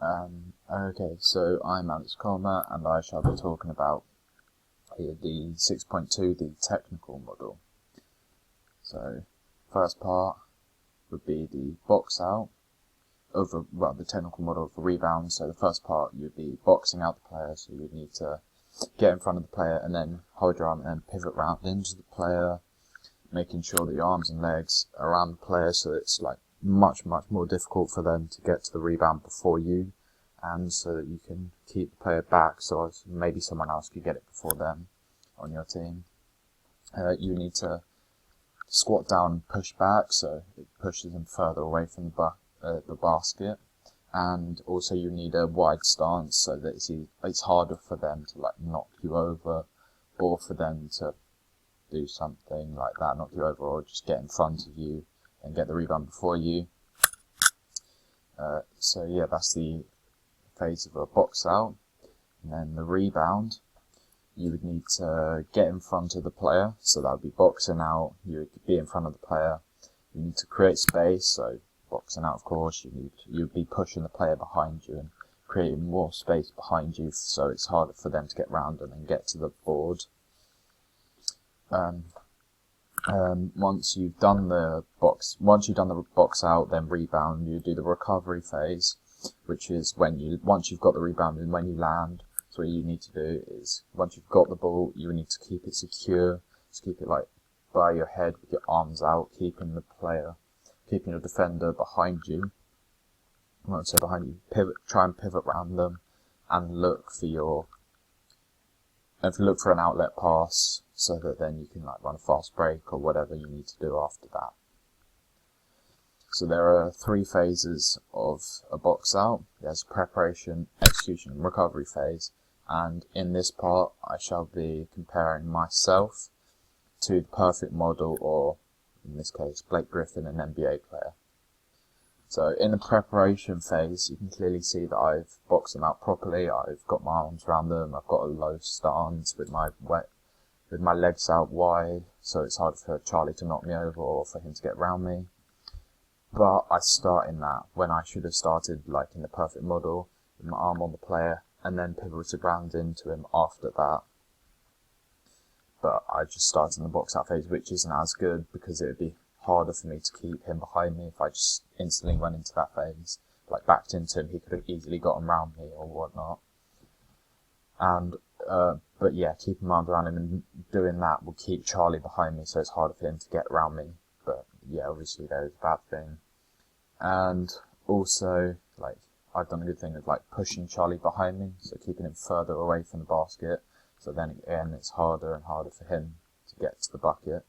Okay, so I'm Alex Colmer, and I shall be talking about here the 6.2, the technical model. So, first part would be the box out of the technical model of the rebound. So the first part, you'd be boxing out the player, so you would need to get in front of the player and then hold your arm and then pivot round into the player, making sure that your arms and legs are around the player, so it's like much more difficult for them to get to the rebound before you, and so that you can keep the player back so as maybe someone else could get it before them on your team. You need to squat down and push back, so it pushes them further away from the basket, and also you need a wide stance so that it's harder for them to like knock you over, or for them to do something like that, knock you over, or just get in front of you and get the rebound before you. So yeah, that's the phase of a box out. And then the rebound, you would need to get in front of the player, so that would be boxing out. You would be in front of the player. You need to create space, so boxing out, of course, you'd be pushing the player behind you and creating more space behind you, so it's harder for them to get round and then get to the board. Once you've done the box out, then rebound, you do the recovery phase, which is once you've got the rebound and when you land. So what you need to do is, once you've got the ball, you need to keep it secure. Just keep it like by your head with your arms out, keeping your defender behind you. Once they're behind you, try and pivot around them, and look for an outlet pass, so that then you can like run a fast break or whatever you need to do after that. So there are 3 phases of a box out. There's preparation, execution, and recovery phase. And in this part, I shall be comparing myself to the perfect model, or in this case, Blake Griffin, an NBA player. So in the preparation phase, you can clearly see that I've boxed them out properly. I've got my arms around them. I've got a low stance with my legs out wide, so it's hard for Charlie to knock me over or for him to get around me. But I start in that when I should have started like in the perfect model, with my arm on the player and then pivoted round into him after that. But I just started in the box out phase, which isn't as good because it would be harder for me to keep him behind me if I just instantly went into that phase. Like backed into him, he could have easily gotten around me or whatnot. And but yeah, keeping my arms around him and doing that will keep Charlie behind me, so it's harder for him to get around me. But yeah, obviously there is a bad thing. And also, like, I've done a good thing of like pushing Charlie behind me, so keeping him further away from the basket. So then again, it's harder and harder for him to get to the bucket.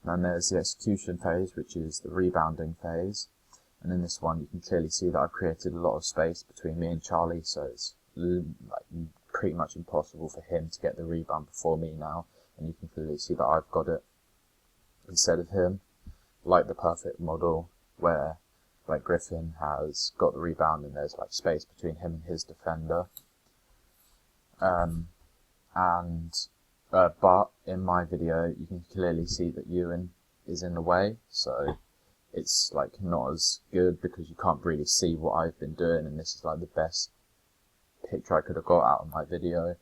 And then there's the execution phase, which is the rebounding phase. And in this one, you can clearly see that I've created a lot of space between me and Charlie, so it's like pretty much impossible for him to get the rebound before me now. And you can clearly see that I've got it instead of him, like the perfect model where like Griffin has got the rebound and there's like space between him and his defender. But in my video, you can clearly see that Ewan is in the way, so it's like not as good because you can't really see what I've been doing, and this is like the best picture I could have got out of my video.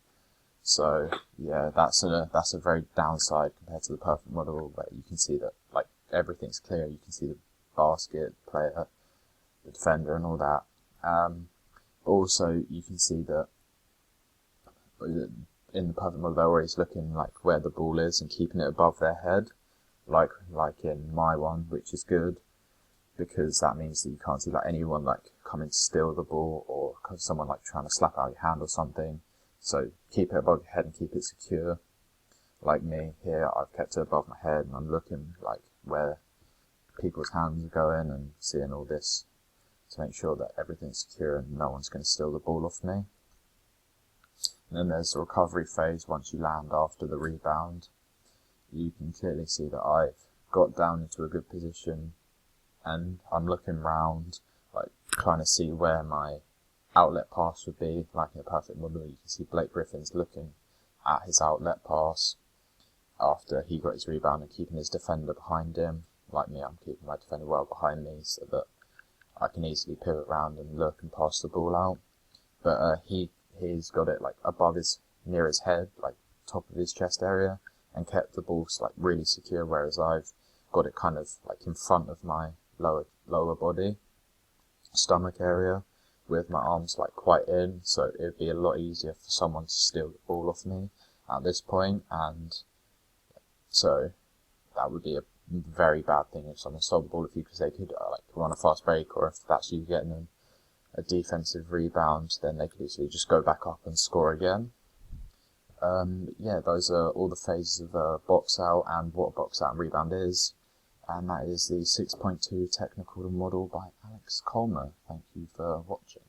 So yeah, that's a very downside compared to the perfect model, where you can see that like everything's clear. You can see the basket, the player, the defender, and all that. Also, you can see that in the perfect model, they're always looking like where the ball is and keeping it above their head, like in my one, which is good because that means that you can't see like anyone like come and steal the ball or someone like trying to slap out your hand or something. So keep it above your head and keep it secure. Like me here, I've kept it above my head and I'm looking like where people's hands are going and seeing all this to make sure that everything's secure and no one's going to steal the ball off me. And then there's the recovery phase once you land after the rebound. You can clearly see that I've got down into a good position and I'm looking round, like trying to see where my outlet pass would be. Like in the perfect model, you can see Blake Griffin's looking at his outlet pass after he got his rebound and keeping his defender behind him. Like me, I'm keeping my defender well behind me so that I can easily pivot around and look and pass the ball out. But he's got it like above near his head, like top of his chest area, and kept the ball like really secure, whereas I've got it kind of like in front of my lower body, stomach area, with my arms like quite in, so it'd be a lot easier for someone to steal the ball off me at this point, and so that would be a very bad thing if someone stole the ball of you, because they could like run a fast break, or if that's you getting a defensive rebound, then they could easily just go back up and score again. Yeah, those are all the phases of a box out and what a box out and rebound is. And that is the 6.2 technical model by Alex Colmer. Thank you for watching.